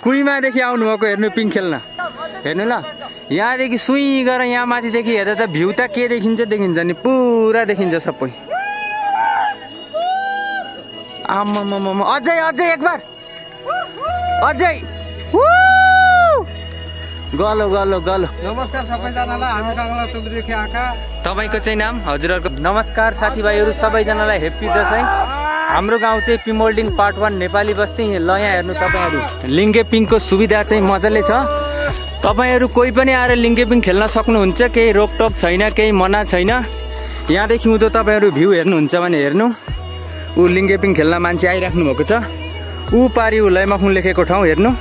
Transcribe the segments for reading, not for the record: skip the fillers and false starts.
कुइमादेखि आउनुभएको हेर्नु पिङ खेल्न। हेर्नु ल, यहाँदेखि सुई गएर यहाँ माथिदेखि हेर्दा त भ्यू त के देखिन्छ नि, पुरा देखिन्छ सबै। आम्मामामा, अझै एक बार, अझै गलो। नमस्कार सबैजनालाई, हामी काङ्ला टोलीदेखि आएका। तपाईँको चाहिँ नाम? हजुरहरूको नमस्कार साथीभाइहरू सबैजनालाई हेप्पी दसैँ। हाम्रो गाउँ चाहिँ पिमोल्डिङ पार्ट 1 नेपाली बस्ती। ल यहाँ हेर्नु तपाईँहरू, लिङ्गे पिङको सुविधा चाहिँ मजाले छ। तपाईँहरू कोही पनि आएर लिङ्गे पिङ खेल्न सक्नुहुन्छ, केही रोकटोक छैन, केही मना छैन। यहाँदेखि उँधो तपाईँहरू भ्यू हेर्नुहुन्छ भने हेर्नु, ऊ लिङ्गे पिङ खेल्न मान्छे आइराख्नु भएको छ। ऊ पारि ऊ लैमखुङ लेखेको ठाउँ हेर्नु।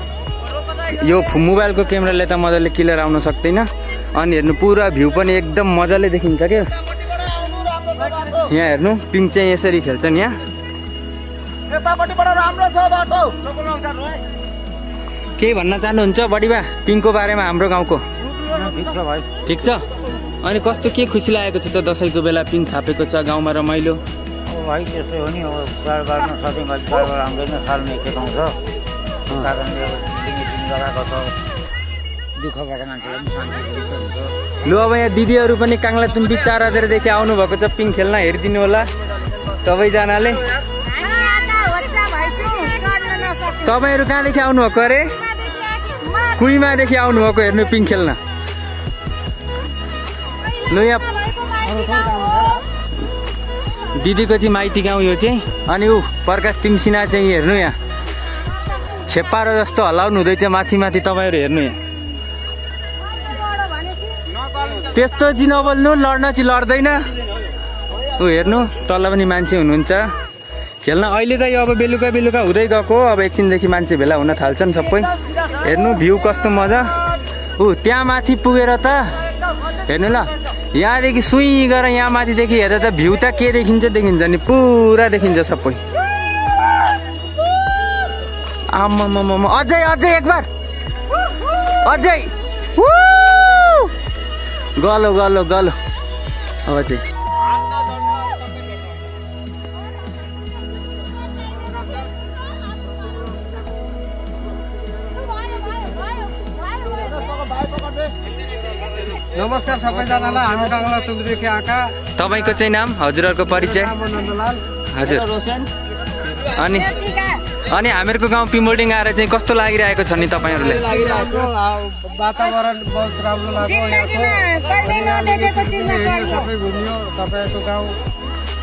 यो मोबाइलको क्यामेराले त मजाले क्लियर आउन सक्दैन। अनि हेर्नु पुरा भ्यू पनि एकदम मजाले देखिन्छ क्या। यहाँ हेर्नु पिङ चाहिँ यसरी खेल्छन्। यहाँ के भन्न चाहनुहुन्छ बडीबा पिङको बारेमा हाम्रो गाउँको? ठिक छ। अनि कस्तो के खुसी लागेको छ त दसैँको बेला पिङ थापेको छ गाउँमा रमाइलो? भाइ त्यस्तै हो नि, अब चाडबाडमा सधैँ चाडबाड आउँदैन, सालमा एकखेप आउँछ। कारणले लगाएको छ, दुःख भएको मान्छेलाई पनि शान्ति हुन्छ। लु अब यहाँ दिदीहरू पनि काङ्ला तुम्बी 4000देखि आउनुभएको छ पिङ खेल्न, हेरिदिनु होला सबैजनाले। तपाईँहरू कहाँदेखि आउनुभएको अरे? कुइमादेखि आउनुभएको हेर्नु पिङ खेल्न। लु यहाँ दिदीको चाहिँ माइती गाउँ यो चाहिँ। अनि ऊ प्रकाश तिमसिना चाहिँ हेर्नु, यहाँ छेपारो जस्तो हल्लाउनु हुँदैछ माथि माथि। तपाईँहरू हेर्नु यहाँ, त्यस्तो चाहिँ नबोल्नु, लड्न चाहिँ लड्दैन। ऊ हेर्नु तल पनि मान्छे हुनुहुन्छ खेल्न। अहिले त यो अब बेलुका हुँदै गएको, अब एकछिनदेखि मान्छे भेला हुन थाल्छन् सबै। हेर्नु भ्यू कस्तो मजा। ऊ त्यहाँ माथि पुगेर त हेर्नु ल, यहाँदेखि सुई गएर यहाँ माथिदेखि हेर्दा त भ्यू त के देखिन्छ नि, पुरा देखिन्छ सबै। आम्मामामा, अझै एक बार, अझै गलो। अब चाहिँ नमस्कार सबैजनालाई, हामी काङ्ला टोलीदेखि आएका। तपाईँको चाहिँ नाम? हजुरहरूको परिचय? हजुर। अनि हामीहरूको गाउँ पिमोल्डिङ आएर चाहिँ कस्तो लागिरहेको छ नि तपाईँहरूलाई? वातावरण बहुत राम्रो लाग्यो। सबै घुम्यो तपाईँहरूको गाउँ,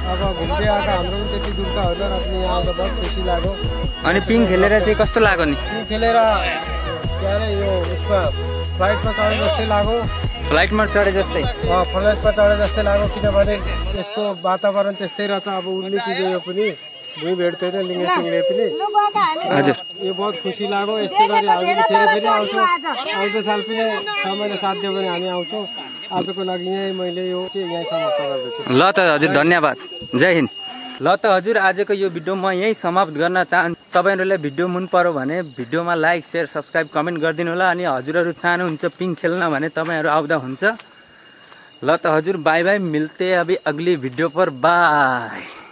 अब घुम्दै आएको हाम्रो पनि त्यति दूर त होइन, यहाँ आउँदा बहुत खुसी लाग्यो। अनि पिङ खेलेर चाहिँ कस्तो लाग्यो नि? पिङ खेलेर के अरे यो उसमा फ्लाइटमा चढे जस्तै लाग्यो। फ्लाइटमा चढे जस्तै? फ्लाइटमा चढे जस्तै लाग्यो, किनभने यसको वातावरण त्यस्तै रहेछ। अब उड्ने चिज यो पनि भुइँ भेट्दैन लिङ्गे पिङले पनि। हजुर, यो बहुत खुसी लाग्यो। यस्तै गरी हामी फेरि आउँछौँ, आउँदो साल पनि समयले साथ दियो भने हामी आउँछौँ। आजको लागि यहीँ मैले यो चाहिँ यहीँ समाप्त गर्दछु। ल त हजुर, धन्यवाद, जय हिन्द। ल त हजुर, आजको यो भिडियो म यहीँ समाप्त गर्न चाहन्छु। तपाईँहरूलाई भिडियो मन पर्यो भने भिडियोमा लाइक शेयर सब्सक्राइब कमेन्ट गरिदिनु होला। अनि हजुरहरू चाहनुहुन्छ पिङ खेल्न भने तपाईँहरू आउँदा हुन्छ। ल त हजुर, बाई बाई, मिल्ते अभी अगली वीडियो पर, बाय।